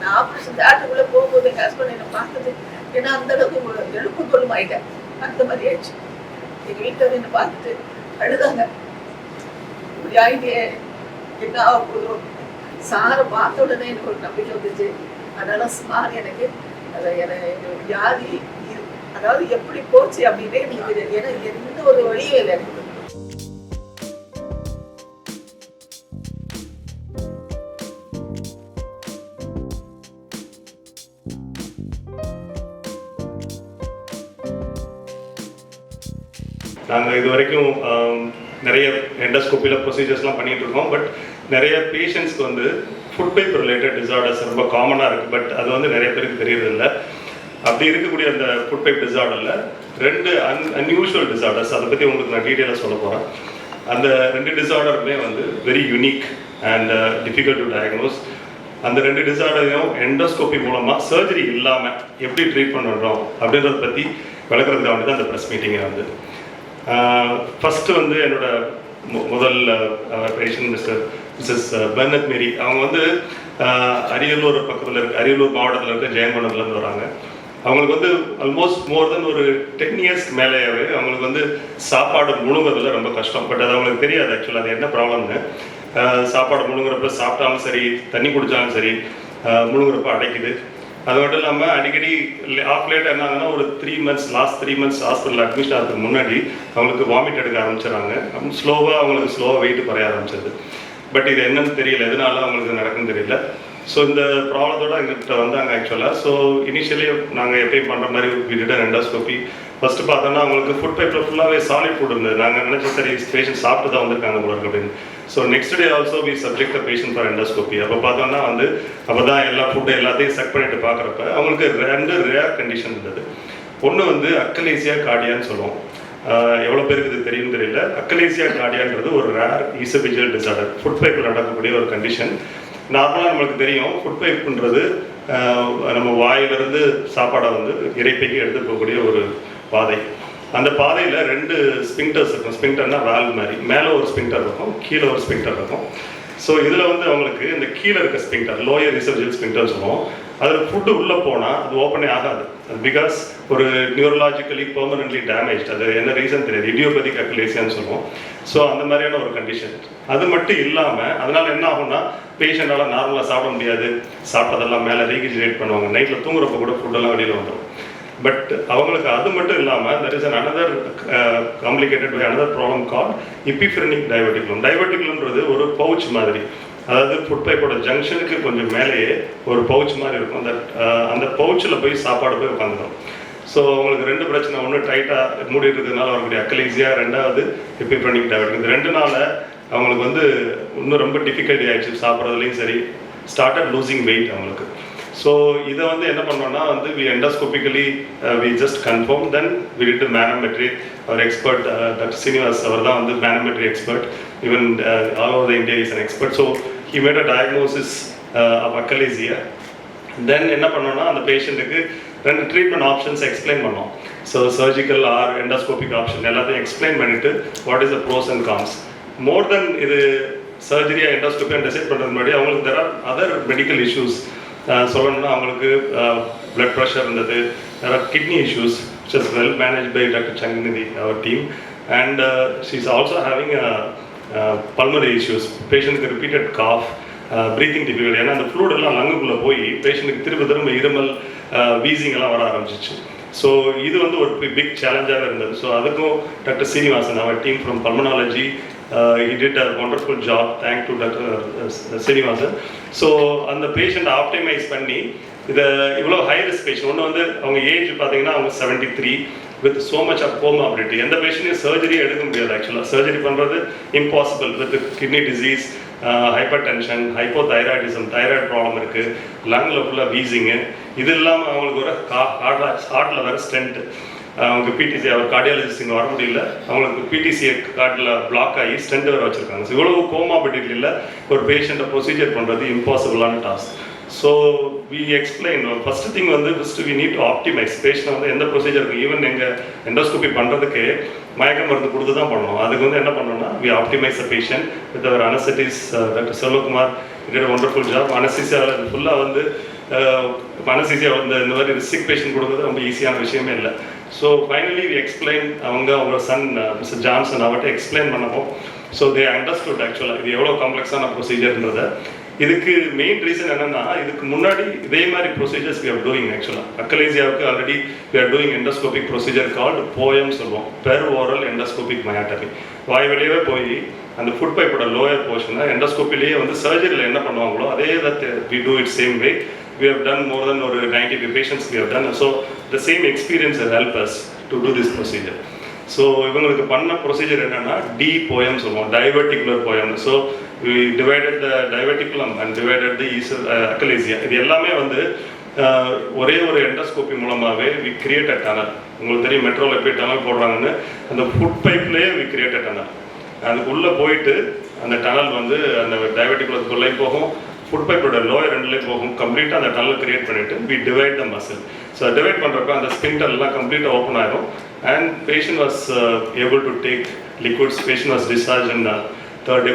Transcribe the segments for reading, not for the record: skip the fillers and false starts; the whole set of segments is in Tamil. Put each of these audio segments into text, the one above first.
நான் ஆப்ரேஷன் தேட்டருக்குள்ளே போகும்போது எங்கள் ஹஸ்பண்ட் என்னை பார்த்தது, ஏன்னா அந்த அளவுக்கு எழுப்பு கொள்ளும் ஆகிட்டேன், அந்த மாதிரி ஆயிடுச்சு. எங்கள் வீட்டில் என்னை பார்த்துட்டு அழுதாங்க, இப்படி ஆகிட்டே என்ன ஆக போதும். சாரை பார்த்த உடனே எனக்கு ஒரு நம்பிக்கை வந்துச்சு. அதனால சார் எனக்கு அதை வியாதி அதாவது எப்படி போச்சு அப்படின்னே எனக்கு ஏன்னா எந்த ஒரு வழியே இல்லை எனக்கு. நாங்கள் இது வரைக்கும் நிறைய எண்டோஸ்கோப்பியில் ப்ரொசீஜர்ஸ்லாம் பண்ணிகிட்டு இருக்கோம். பட் நிறைய பேஷண்ட்ஸ்க்கு வந்து ஃபுட் பைப் ரிலேட்டட் டிசார்டர்ஸ் ரொம்ப காமனாக இருக்குது. பட் அது வந்து நிறைய பேருக்கு தெரியறதில்லை. அப்படி இருக்கக்கூடிய அந்த ஃபுட் பைப் டிசார்டரில் ரெண்டு அன்யூஷுவல் டிசார்டர்ஸ், அதை பற்றி உங்களுக்கு நான் டீட்டெயிலாக சொல்ல போகிறேன். அந்த ரெண்டு டிசார்டருமே வந்து very unique and difficult to diagnose. அந்த ரெண்டு டிசார்டரையும் எண்டோஸ்கோப்பி மூலமாக சர்ஜரி இல்லாமல் எப்படி ட்ரீட் பண்ணுறோம் அப்படின்றத பற்றி விளக்குறதுக்காக வந்து அந்த ப்ரெஸ் மீட்டிங்கை வந்து ஃபஸ்ட்டு வந்து என்னோட முதல் பேஷண்ட் மிஸ்ஸஸ் பெர்னத் மேரி. அவங்க வந்து அரியலூர் பக்கத்தில் இருக்க, அரியலூர் மாவட்டத்தில் இருக்க ஜெயங்கொண்டம்லேருந்து வராங்க. அவங்களுக்கு வந்து ஆல்மோஸ்ட் மோர் தென் ஒரு 10 years மேலேயாவே அவங்களுக்கு வந்து சாப்பாடு முழுங்குறதுல ரொம்ப கஷ்டம். பட் அது அவங்களுக்கு தெரியாது ஆக்சுவலாக அது என்ன ப்ராப்ளம்னு. சாப்பாடு முழுங்குறப்ப சாப்பிட்டாலும் சரி, தண்ணி குடித்தாலும் சரி, முழுங்குறப்ப அடைக்குது. அது மட்டும் இல்லாமல் அடிக்கடி ஆஃப் லேட் என்ன ஆகுதுன்னா ஒரு லாஸ்ட் 3 months ஹாஸ்பிட்டலில் அட்மிஷன் ஆகிறதுக்கு முன்னாடி அவங்களுக்கு வாமிட் எடுக்க ஆரம்பிச்சிடறாங்க. அவங்களுக்கு ஸ்லோவாக வெயிட் குறைய ஆரம்பிச்சது. பட் இது என்னன்னு தெரியல, எதனால அவங்களுக்கு நடக்குன்னு தெரியல. ஸோ இந்த ப்ராப்ளத்தோட எங்கள்கிட்ட வந்தாங்க ஆக்சுவலாக. ஸோ இனிஷியலி நாங்கள் எப்பயும் பண்ணுற மாதிரி விட்டுட்டு எண்டோஸ்கோப்பி ஃபஸ்ட்டு பார்த்தோன்னா அவங்களுக்கு ஃபுட் பைப்பில் ஃபுல்லாகவே சாலிட் ஃபுட் இருந்தது. நாங்கள் நினச்ச சரி பேஷண்ட் சாப்பிட்டு தான் வந்திருக்காங்க போல இருக்கு அப்படின்னு. So next day also we subject the patient for endoscopy. அப்போ பார்த்தோன்னா வந்து அப்போ தான் எல்லா ஃபுட்டு எல்லாத்தையும் செக் பண்ணிட்டு பார்க்குறப்ப அவங்களுக்கு 2 ரேர் கண்டிஷன் இருந்தது. ஒன்று வந்து அக்கலேசியா கார்டியான்னு சொல்லுவோம். எவ்வளோ பேருக்கு இது தெரியும் தெரியல. அக்கலேசியா கார்டியான்றது ஒரு ரேர் ஈசோஃபேஜியல் டிசார்டர், ஃபுட் பைப்பில் நடக்கக்கூடிய ஒரு கண்டிஷன். நார்மலாக நம்மளுக்கு தெரியும் ஃபுட் பைப்புன்றது நம்ம வாயிலிருந்து சாப்பாடை வந்து இறைப்பைக்கு எடுத்து போகக்கூடிய ஒரு பாதை. அந்த பாதையில் 2 ஸ்பிங்டர்ஸ் இருக்கும். ஸ்பிங்டர்னா வால்வ் மாதிரி, மேலே ஒரு ஸ்பிங்டர் இருக்கும், கீழே ஒரு ஸ்பிங்டர் இருக்கும். ஸோ இதில் வந்து அவங்களுக்கு இந்த கீழே இருக்க ஸ்பிங்டர் லோயர் ஈசோஃபேஜியல் ஸ்பிங்டர் சொல்லுவோம். அதில் ஃபுட்டு உள்ளே போனால் அது ஓப்பனே ஆகாது. பிகாஸ் ஒரு நியூரலாஜிக்கலி பெர்மனன்ட்லி டேமேஜ். அது என்ன ரீசன் தெரியாது, இடியோபதிக் அக்கலேசியான்னு சொல்லுவோம். ஸோ அந்த மாதிரியான ஒரு கண்டிஷன். அது மட்டும் இல்லாமல் அதனால் என்ன ஆகும்னா பேஷண்டால் நார்மலாக சாப்பிட முடியாது. சாப்பிட்டதெல்லாம் மேலே ரீகிஜிரேட் பண்ணுவாங்க. நைட்டில் தூங்குறப்ப கூட ஃபுட்டெல்லாம் வெளியில் வந்துடும். பட் அவங்களுக்கு அது மட்டும் இல்லாமல் there is another complicated by another problem called Epiphrenic Diverticulum. Diverticulumன்றது ஒரு பவுச் மாதிரி, அதாவது ஃபுட் பைப்போட ஜங்ஷனுக்கு கொஞ்சம் மேலேயே ஒரு பவுச் மாதிரி இருக்கும். அந்த பவுச்சில் போய் சாப்பாடு போய் உட்காந்துடும். ஸோ அவங்களுக்கு 2 பிரச்சனை. ஒன்று டைட்டாக மூடி இருக்கிறதுனால வரக்கூடிய அக்கலேசியா, 2வது எபிஃப்ரெனிக் டைவர்டிகுலம். இந்த 2 அவங்களுக்கு வந்து இன்னும் ரொம்ப டிஃபிகல்ட்டி ஆகிடுச்சு சாப்பிட்றதுலையும் சரி. ஸ்டார்டட் லூசிங் வெயிட் அவங்களுக்கு. ஸோ இதை வந்து என்ன பண்ணோம்னா வந்து we endoscopically we just confirm, then we did manometry. அவர் எக்ஸ்பர்ட் டாக்டர் சீனிவாஸ், அவர் தான் வந்து manometry expert. Even all over the India is an expert. So he made a diagnosis of achalasia. Then என்ன பண்ணோம்னா அந்த பேஷண்ட்டுக்கு 2 ட்ரீட்மெண்ட் ஆப்ஷன்ஸ் எக்ஸ்பிளைன் பண்ணோம். So surgical or endoscopic option எல்லாத்தையும் எக்ஸ்பிளைன் பண்ணிவிட்டு what is the pros and cons. மோர் தென் இது சர்ஜரியாக எண்டோஸ்கோப்பியாக டிசைட் பண்ணுறது முன்னாடி அவங்களுக்கு there are other medical issues. சொல்லணும்னா அவங்களுக்கு பிளட் ப்ரெஷர் இருந்தது, there are kidney issues which is well managed by Dr. Changnidhi, our team, and she is also having pulmonary issues. பேஷண்ட்டுக்கு repeated cough, breathing difficulty. ஏன்னா அந்த ஃப்ளூட் எல்லாம் லங்குக்குள்ளே போய் பேஷண்ட்டுக்கு திரும்ப இருமல், வீசிங் எல்லாம் வர ஆரம்பிச்சிச்சு. ஸோ இது வந்து ஒரு பிக் சேலஞ்சாக இருந்தது. ஸோ அதுக்கும் டாக்டர் சீனிவாசன், அவர் team from pulmonology, he did a wonderful job. Thank to Dr. Srinivasan. So அந்த பேஷண்ட் ஆப்டிமைஸ் பண்ணி இதை இவ்வளோ ஹை ரிஸ்க் பேஷண்ட். ஒன்று வந்து அவங்க ஏஜ் பார்த்தீங்கன்னா அவங்க 73 வித் ஸோ மச் ஆஃப் கோமாபிலிட்டி. எந்த பேஷண்ட்டையும் சர்ஜரி எடுக்க முடியாது. ஆக்சுவலாக சர்ஜரி பண்ணுறது impossible. With kidney disease, hyper tension, hypothyroidism, thyroid problem இருக்குது, லங்கில் ஃபுல்லாக வீசிங்கு. இது இல்லாமல் அவங்களுக்கு ஒரு ஹார்ட்டில் வேறு ஸ்டென்ட். அவங்க பிடிசி, அவர் கார்டியாலஜிஸ்ட் இங்கே வர முடியல, அவங்களுக்கு பிடிசியை கார்டில் பிளாக் ஆகி ஸ்டென்ட் வேறு வச்சுருக்காங்க. ஸோ இவ்வளோ கோமாபிலிட்டியில் ஒரு பேஷண்ட்டை ப்ரொசீஜர் பண்ணுறது இம்பாசிபிளான task. So we explain. First thing வந்து first we need to optimize. Patient வந்து எந்த ப்ரொசீஜருக்கு ஈவன் எங்கள் எண்டோஸ்கோபி பண்ணுறதுக்கு மயக்க மருந்து கொடுத்து தான் பண்ணணும். அதுக்கு வந்து என்ன பண்ணோம்னா we optimize a patient with our anaesthetist doctor Selvakumar. It is wonderful job. அனஸ்தீசியாவில் ஃபுல்லாக வந்து அனஸ்தீசியா இந்த மாதிரி சிக் பேஷண்ட் கொடுக்குறது ரொம்ப ஈஸியான விஷயமே இல்லை. ஸோ ஃபைனலி வி எக்ஸ்பிளைன், அவங்க சன் மிஸ்டர் ஜான்சன் அவர்கிட்ட எக்ஸ்பிளைன் பண்ணப்போ ஸோ தே அண்டர்ஸ்டுட் ஆக்சுவலாக இது எவ்வளோ காம்ப்ளெக்ஸான ப்ரொசீஜர்ன்றதை. இதுக்கு மெயின் ரீசன் என்னென்னா, இதுக்கு முன்னாடி இதே மாதிரி ப்ரொசீஜர்ஸ் வி ஆர் டூயிங் ஆக்சுவலாக. அக்கலேசியாவுக்கு already we are doing endoscopic procedure called POEM சொல்லுவோம், பெரோரல் எண்டோஸ்கோபிக் மயோட்டமி. வாய் வெளியவே போய் அந்த ஃபுட் பைப்போட லோயர் போர்ஷனை எண்டோஸ்கோப்பிலேயே வந்து சர்ஜரியில் என்ன பண்ணுவாங்களோ அதே that we do it same way. We have done more than 95 patients we have done. So the same experience has helped us to do this procedure. So இவங்களுக்கு பண்ண ப்ரொசீஜர் என்னன்னா போயம் சொல்லுவோம், diverticular poem. So we divided the diverticulum and divided the achalasia. இது எல்லாமே வந்து ஒரே ஒரு எண்டோஸ்கோபி மூலமாகவே we create a tunnel. உங்களுக்கு தெரியும் மெட்ரோவில் எப்படி டனல் போடுறாங்கன்னு, அந்த food பைப்லேயே we create a tunnel. அதுக்குள்ளே போயிட்டு அந்த டனல் வந்து அந்த diverticulumக்குள்ளே போகும், ஃபுட் பைப்போட லோயர் ரெண்டுலேயே போகும், கம்ப்ளீட்டாக அந்த டனல் கிரியேட் பண்ணிவிட்டு we divide the muscle. So divide பண்ணுறப்ப அந்த ஸ்பின்டர் எல்லாம் கம்ப்ளீட்டாக ஓப்பன் ஆகிடும் and patient was able to take liquids. Patient was discharge in third day,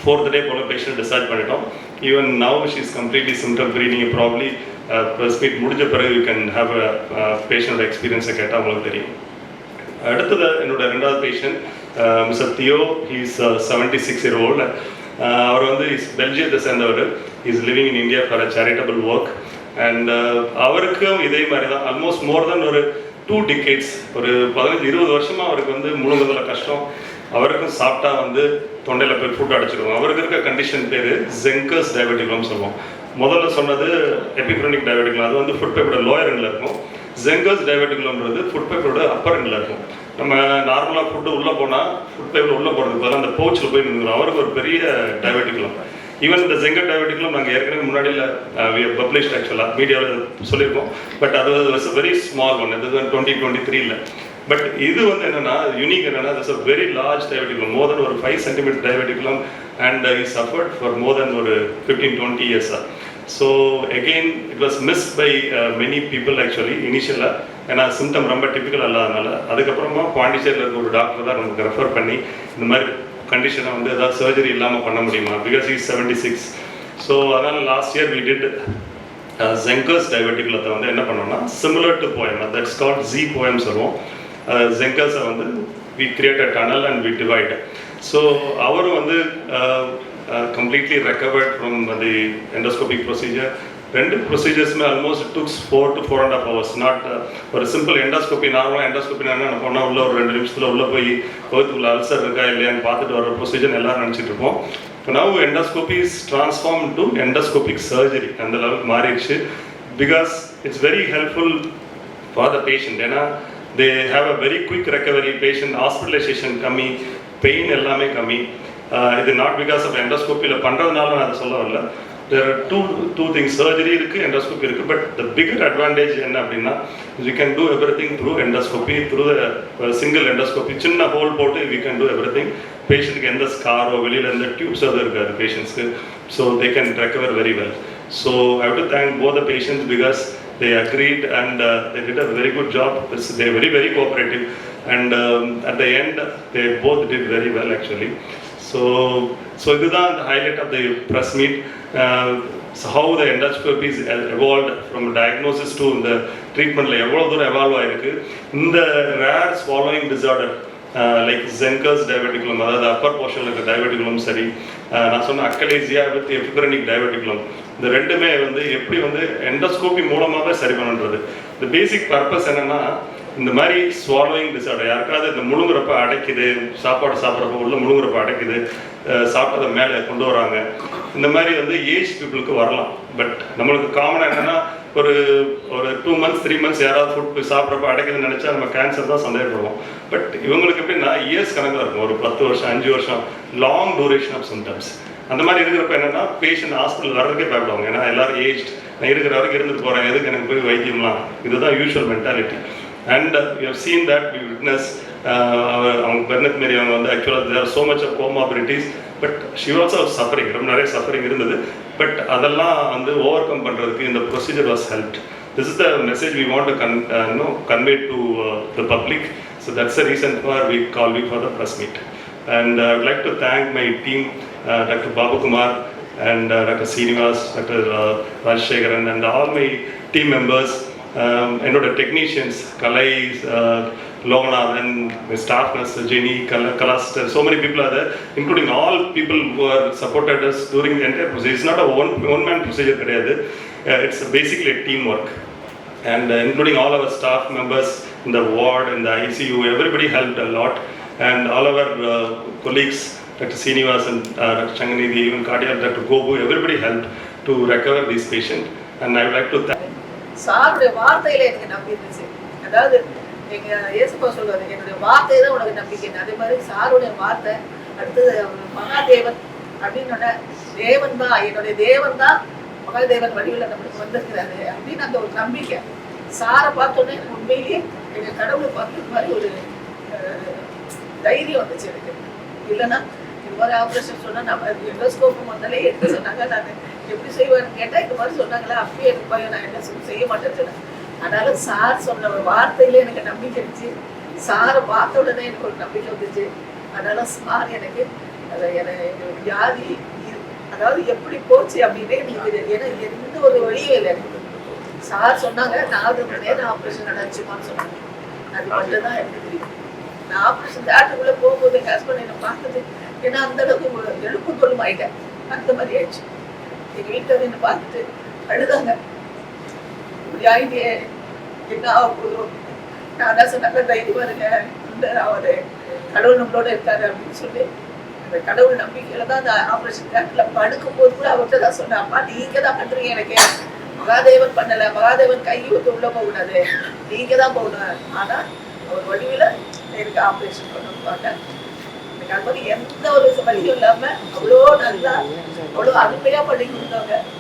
fourth day போல் பேஷண்ட் டிஸ்சார்ஜ் பண்ணிட்டோம். Even now she is completely symptom free. நீங்கள் ப்ராப்ளி ப்ரெஸ் மீட் முடிஞ்ச பிறகு யூ கேன் ஹேவ் அ பேஷண்டோட எக்ஸ்பீரியன்ஸை கேட்டால் உங்களுக்கு தெரியும். அடுத்தது என்னோட ரெண்டாவது patient mister Theo. He is 76-year-old. அவர் வந்து பெல்ஜியத்தை சேர்ந்தவர். Is living in India for a charitable work. And அவருக்கும் இதே மாதிரி தான் ஆல்மோஸ்ட் மோர் தென் ஒரு 2 decades, ஒரு 15-20 வருஷமாக அவருக்கு வந்து முழுங்குறதுல கஷ்டம். அவருக்கும் சாப்பிட்டா வந்து தொண்டையில் போய் ஃபுட் அடைச்சிடுவோம். அவருக்கு இருக்க கண்டிஷன் பேர் ஜெங்கர்ஸ் டைவர்டிகுலம் சொல்லுவோம். முதல்ல சொன்னது எபிஃப்ரெனிக் டைவர்டிகுலம், அது வந்து ஃபுட் பைப்போட லோயர் எண்டில் இருக்கும். ஜெங்கர்ஸ் டைவர்டிகுலம்ன்றது ஃபுட் பைப்போட அப்பர் எண்டில் இருக்கும். நம்ம நார்மலாக ஃபுட்டு உள்ளே போனால் ஃபுட் பைப்பில் உள்ளே போகிறதுக்கு பதிலாக அந்த பவுச்சில் போய் நின்றுடும். அவருக்கு ஒரு பெரிய டைவர்டிகுலம். ஈவன் இந்த ஜெங்கர் டைவர்டிகுலம் நாங்கள் ஏற்கனவே முன்னாடியில் பப்ளிஷ்ட் ஆக்சுவலாக மீடியாவில் சொல்லியிருக்கோம். பட் அது வாஸ் வெரி ஸ்மால் ஒன். இது 2023. பட் இது வந்து என்னென்னா யூனிக் என்னென்னா it's a very large diverticulum, more than ஒரு 5 centimeter diverticulum. And he suffered for more than ஒரு 15-20 years. So again it was missed by many people actually இனிஷியலாக. ஏன்னா சிம்டம் ரொம்ப டிப்பிக்கல் இல்லாதனால அதுக்கப்புறமா பாண்டிச்சேரியில் இருக்க ஒரு டாக்டர் தான் நமக்கு ரெஃபர் பண்ணி இந்த மாதிரி கண்டிஷனை வந்து ஏதாவது சர்ஜரி இல்லாமல் பண்ண முடியுமா, பிகாஸ் இஸ் 76. ஸோ அதனால் last year we did Zenker's டைவர்டிகுலத்தை வந்து என்ன பண்ணோம்னா similar to POEM, that's called G POEM சொல்லுவோம். ஜெங்கர்ஸை வந்து we create a tunnel and we divide. So அவரும் வந்து completely recovered from the endoscopic procedure. ரெண்டு ப்ரொசீஜர்ஸுமே almost took 4 to 4.5 hours. Not ஒரு சிம்பிள் எண்டோஸ்கோபி. நார்மலாக எண்டோஸ்கோபி என்ன போனால் உள்ள ஒரு 2 நிமிஷத்தில் உள்ளே போய் வகுத்துக்குள்ள அல்சர் இருக்கா இல்லையான்னு பார்த்துட்டு வர ப்ரொசீஜர் எல்லோரும் நினச்சிட்டு இருப்போம். இப்போ now endoscopy is transform to endoscopic surgery. அந்த லெவலுக்கு மாறிடுச்சு. Because it's very helpful for the patient. ஏன்னா they have a very quick recovery. Patient ஹாஸ்பிட்டலைசேஷன் கம்மி, பெயின் எல்லாமே கம்மி. இது நாட் பிகாஸ் ஆஃப் எண்டோஸ்கோப்பியில் பண்ணுறதுனால நான் அதை சொல்ல வரல. There are two things, surgery இருக்குது, எண்டோஸ்கோப்பி இருக்குது. பட் த பிகர் அட்வான்டேஜ் என்ன அப்படின்னா we can do everything through endoscopy, through the single endoscopy. சின்ன ஹோல் போட்டு we can do everything. பேஷண்ட்டுக்கு எந்த ஸ்காரோ வெளியில் எந்த டியூப்ஸோ இருக்காது பேஷண்ட்ஸ்க்கு. So they can recover very well. So I have to thank both the patients because they agreed and they did a very good job. They are very, very cooperative. And at the end, they both did very well actually. So this is the highlight of the press meet. So how the endoscopy is evolved from diagnosis to the treatment. Like எவ்வளோ தூரம் எவால்வ் ஆயிருக்கு. இந்த rare swallowing disorder like Zenker's diverticulum, அதாவது அப்பர் போர்ஷனில் இருக்க டைவர்டிகுலம் சரி, நான் சொன்ன அக்கலேசியா வித் எபிஃப்ரெனிக் டைவர்டிகுலம், இந்த ரெண்டுமே வந்து எப்படி வந்து எண்டோஸ்கோபி மூலமாகவே சரி பண்ணுறது. இந்த பேசிக் பர்பஸ் என்னென்னா இந்த மாதிரி ஸ்வாலோயிங் டிசார்டர் யாருக்காவது இந்த முழுங்குறப்ப அடைக்குது, சாப்பாடு சாப்பிட்றப்ப உள்ள முழுங்குறப்ப அடைக்குது, சாப்பிட்றத மேலே கொண்டு வராங்க, இந்த மாதிரி வந்து ஏஜ் பீப்புளுக்கு வரலாம். பட் நம்மளுக்கு காமனாக என்னென்னா ஒரு 2 months 3 months யாராவது ஃபுட் சாப்பிட்றப்ப அடைக்குதுன்னு நினச்சா நம்ம கேன்சர் தான் சந்தேகப்படுவோம். பட் இவங்களுக்கு எப்படின்னா இயர்ஸ் கணக்கில் இருக்கும், ஒரு 10 வருஷம் 5 வருஷம் லாங் டூரேஷன் ஆஃப் சிம்டம்ஸ். அந்த மாதிரி இருக்கிறப்ப என்னென்னா பேஷண்ட் ஹாஸ்பிட்டல் வர்றதுக்கே பயப்படுவாங்க. ஏன்னா எல்லாரும் ஏஜ்ட், நான் இருக்கிற வரைக்கும் இருந்துட்டு போகிறேன், எதுக்கு எனக்கு போய் வைத்தியம்லாம், இதுதான் usual mentality. And you have seen that, we witness அவங்க பெர்னத் மாரி அவங்க வந்து ஆக்சுவலாக there so much of comorbidities. But she also suffering, ரொம்ப நிறைய சஃபரிங் இருந்தது. பட் அதெல்லாம் வந்து ஓவர் கம் பண்ணுறதுக்கு இந்த procedure was helped. This is the message we want to convey to the public. So that's the reason for we call you for the press meet. And I would like to thank my team, Dr. Babu Kumar, and Dr. Srinivas, Dr. Rajshekaran, and all my team members, என்னோட technicians Kalai, Loganathan, my staff nurse Jenny, Kalaster, so many people are there, including all people who are supported us during the entire procedure. It's not a one-man procedure கிடையாது. It's basically a teamwork, and including all our staff members in the ward, in the ICU, everybody helped a lot, and all our colleagues, Dr. Srinivas and Dr. Changanidhi, even cardiac Dr. Gobu, everybody helped to recover this patient, and I would like to thank. சாருடைய வார்த்தையில எனக்கு நம்பி இருந்துச்சு. அதாவது எங்க இயேசுப்பா சொல்றாரு, என்னுடைய வார்த்தை தான் உனக்கு நம்பிக்கை. அதே மாதிரி சாருடைய வார்த்தை. அடுத்தது மகாதேவன் அப்படின்னு தேவன் தான், என்னுடைய தேவன் தான் மகாதேவன் வடிவில் நம்மளுக்கு வந்திருக்கிறாரு அப்படின்னு அந்த ஒரு நம்பிக்கை. சாரை பார்த்தோன்னே எனக்கு உண்மையிலேயே எங்க கடவுளை பார்த்த மாதிரி ஒரு தைரியம் வந்துச்சு எனக்கு. இல்லைன்னா இது மாதிரி ஆப்ரேஷன் சொன்னா நம்ம எண்டோஸ்கோப் முதல்ல எடுத்து சொன்னாங்க. நான் எப்படி செய்வேன்னு கேட்டா இந்த மாதிரி சொன்னாங்களா, அப்பயே எனக்கு பயம், நான் எண்டோஸ்கோப் செய்ய மாட்டேன்னு சொன்னேன். அதனால சார் சொன்ன வார்த்தையில எனக்கு நம்பிக்கை இருந்துச்சு. சாரை பார்த்த உடனே எனக்கு ஒரு நம்பிக்கை வந்துச்சு. அதனால சார் எனக்கு வியாதி அதாவது எப்படி போச்சு அப்படின்னே எனக்கு ஏன்னா எந்த ஒரு வழியும் இல்லை எனக்கு. சார் சொன்னாங்க 4 மணி நேரம் ஆப்ரேஷன் நடந்துச்சுமான்னு சொன்னாங்க. அது மட்டும் தான் எனக்கு தெரியும். நான் ஆப்ரேஷன் தேட்டருக்குள்ள போகும்போது எங்க ஹஸ்பண்ட் என்ன பார்த்தது, ஏன்னா அந்த அளவுக்கு எழுப்பு தொழும் ஆயிட்டேன். அந்த மாதிரி ஆயிடுச்சு. எங்க வீட்டில் என்ன பார்த்துட்டு அழுதாங்க. இப்படி ஆயிட்டே என்ன ஆக போதும். நான் தான் சொன்னாங்க, தைரியமா இருங்க, அவரு கடவுள் நம்மளோட இருக்காரு அப்படின்னு சொல்லி அந்த கடவுள் நம்பிக்கையில தான் அந்த ஆப்ரேஷன் தேட்டர்ல படுக்கும் போது கூட அவர்கிட்ட தான் சொன்னேன், அப்பா நீங்க தான் பண்றீங்க, எனக்கு மகாதேவன் பண்ணல, மகாதேவன் கை விட்டு உள்ள போகக்கூடாது, நீங்க தான் போகணும். ஆனா அவர் வடிவில் எனக்கு ஆப்ரேஷன் பண்ணுவாங்க. எனக்கு அது மாதிரி எந்த ஒரு வழியும் இல்லாம அவ்வளோ நல்லா அவ்வளோ அருமையா பண்ணி கொடுத்தாங்க.